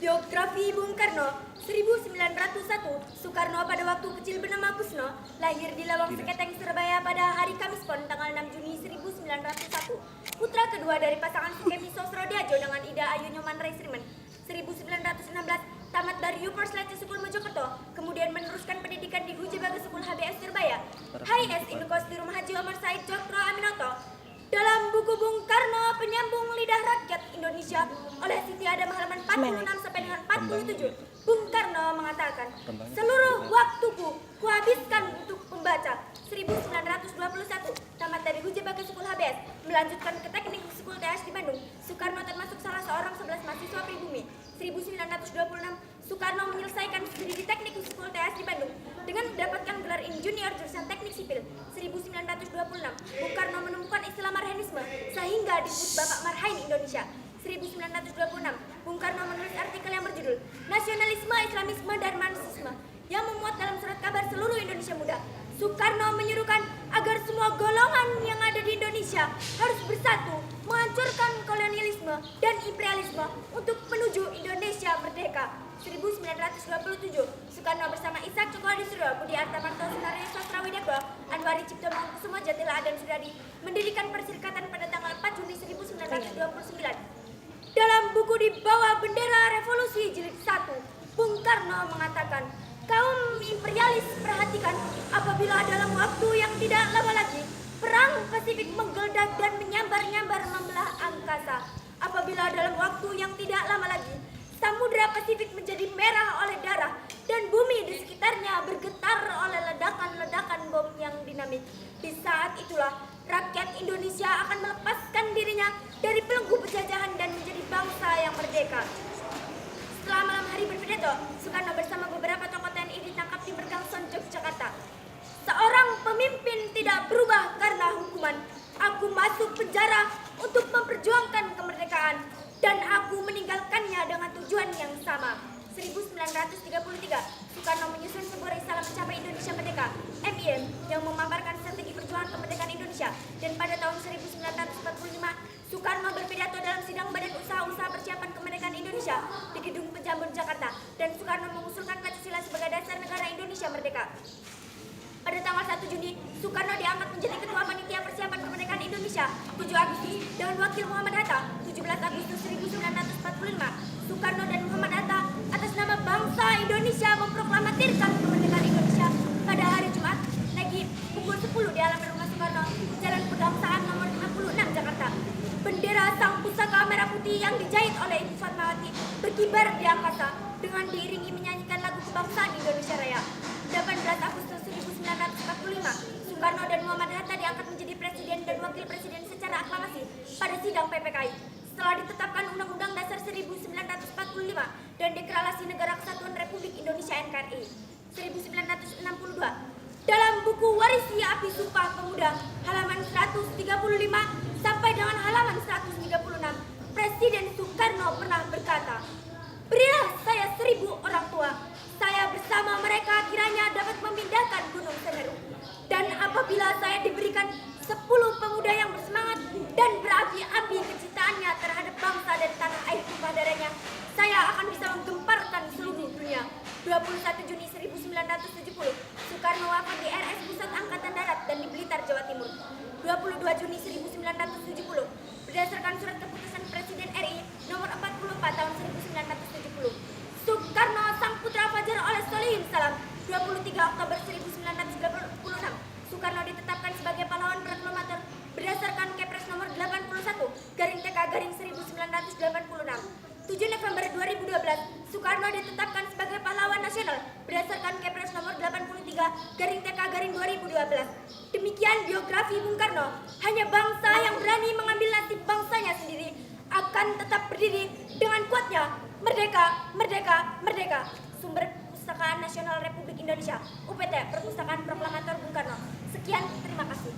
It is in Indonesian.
Biografi Bung Karno 1901. Soekarno pada waktu kecil bernama Kusno, lahir di Lawang Seketeng, Surabaya pada hari Kamis Pon tanggal 6 Juni 1901. Putra kedua dari pasangan Sukemi Sosrodyajo dengan Ida Ayu Nyoman Raisrimen. 1916 tamat dari Upper Seleksi School Mojokerto, kemudian meneruskan pendidikan di Huja Bagus School HBS Surabaya. HIS Indukos di Rumah Haji Omar Said Cokro Aminoto. Dalam buku Bung Karno, Penyambung Lidah Rakyat Indonesia oleh Siti Adam halaman 46 sampai dengan 47, Bung Karno mengatakan, seluruh waktuku kuhabiskan untuk membaca. 1921, tamat dari Huja Bagus School HBS, melanjutkan ke Teknik School TS di Bandung. Soekarno termasuk salah seorang 11 mahasiswa pribumi. 1926, Soekarno menyelesaikan studi di Teknik School TS di Bandung dengan mendapatkan gelar Insinyur jurusan Teknik Sipil. 1926, Bung Karno menemukan istilah Marhainisme sehingga disebut Bapak Marhain Indonesia. 1926, Bung Karno menulis artikel yang berjudul Nasionalisme, Islamisme, dan Marxisme yang memuat dalam surat kabar seluruh Indonesia Muda. Soekarno menyuruhkan agar semua golongan yang ada di Indonesia harus bersatu menghancurkan kolonialisme dan imperialisme untuk menuju Indonesia merdeka. 1927, Soekarno bersama Ishak Cokoadisuro, Budi Artamanto, Sunario Sastrawidego, Anwari Cipto Mangunkusumo, Jatila Adan Sudadi mendirikan perserikatan pada tanggal 4 Juni 1929. Dalam buku Di Bawah Bendera Revolusi Jilid 1, Bung Karno mengatakan, kaum imperialis perhatikan apabila dalam waktu yang tidak lama lagi perang Pasifik menggeledak dan menyambar-nyambar membelah angkasa. Apabila dalam waktu yang tidak lama lagi Samudra Pasifik menjadi merah oleh darah dan bumi di sekitarnya bergetar oleh ledakan-ledakan bom yang dinamit. Di saat itulah rakyat Indonesia akan melepaskan dirinya dari belenggu penjajahan dan menjadi bangsa yang merdeka. Setelah malam hari berpidato, Soekarno bersama beberapa tokoh TNI ditangkap di Mergangson, Yogyakarta. Seorang pemimpin tidak berubah karena hukuman. Aku masuk penjara untuk memperjuangkan kemerdekaan dan aku meninggalkannya dengan tujuan yang sama. 1933, Soekarno menyusun sebuah risalah mencapai Indonesia Merdeka (MIM) yang memaparkan strategi perjuangan kemerdekaan Indonesia. Dan pada tahun 1945, Soekarno berpidato dalam sidang Badan Usaha-Usaha Persiapan Kemerdekaan Indonesia di Gedung Penjambon, Jakarta. Dan Soekarno mengusulkan Pancasila sebagai dasar negara Indonesia Merdeka. Pada tanggal 1 Juni, Soekarno diangkat menjadi Ketua Panitia Persiapan Kemerdekaan Indonesia 7 Agustus dan Wakil Muhammad Hatta 17 Agustus 1945. Soekarno dan Muhammad Hatta atas nama bangsa Indonesia memproklamirkan kemerdekaan Indonesia pada hari Jumat pagi pukul 10 di halaman rumah Soekarno, Jalan Pegangsaan nomor 56 Jakarta. Bendera sang pusaka merah putih yang dijahit oleh Ibu Fatmawati berkibar di angkasa dengan diiringi menyanyikan lagu kebangsaan Indonesia Raya. 18 Agustus 1945, Soekarno dan Muhammad Hatta diangkat menjadi presiden dan wakil presiden secara aklamasi pada sidang PPKI. Setelah ditetapkan Undang-Undang Dasar 1945 dan Deklarasi Negara Kesatuan Republik Indonesia NKRI 1962. Dalam buku Warisi Api Sumpah Pemuda halaman 135 sampai dengan halaman 136, Presiden Soekarno pernah berkata, berilah saya 1000 orang tua, saya bersama mereka kiranya dapat memindahkan Gunung Semeru. Dan apabila saya diberikan 10 pemuda yang bersemangat dan berapi-api kecintaannya terhadap bangsa dan tanah air tumpah darahnya, saya akan bisa menggemparkan seluruh dunia. 21 Juni 1970, Soekarno wafat di RS Pusat Angkatan Darat dan di Blitar, Jawa Timur. 22 Juni 1970, berdasarkan surat keputusan Presiden RI nomor 44 tahun 1970, Soekarno sang putra fajar oleh Solihin Salam. 23 Oktober 1986, Soekarno ditetapkan sebagai pahlawan proklamator berdasarkan Kepres nomor 81 garing TK garing 1986. 7 November 2012, Soekarno ditetapkan sebagai pahlawan nasional berdasarkan Kepres nomor 83 garing TK garing 2012. Demikian biografi Bung Karno. Hanya bangsa yang berani mengambil nasib bangsanya sendiri akan tetap berdiri dengan kuatnya. Merdeka, merdeka, merdeka. Sumber Perpustakaan Nasional Republik Indonesia, UPT, Perpustakaan Proklamator Bung Karno. Sekian, terima kasih.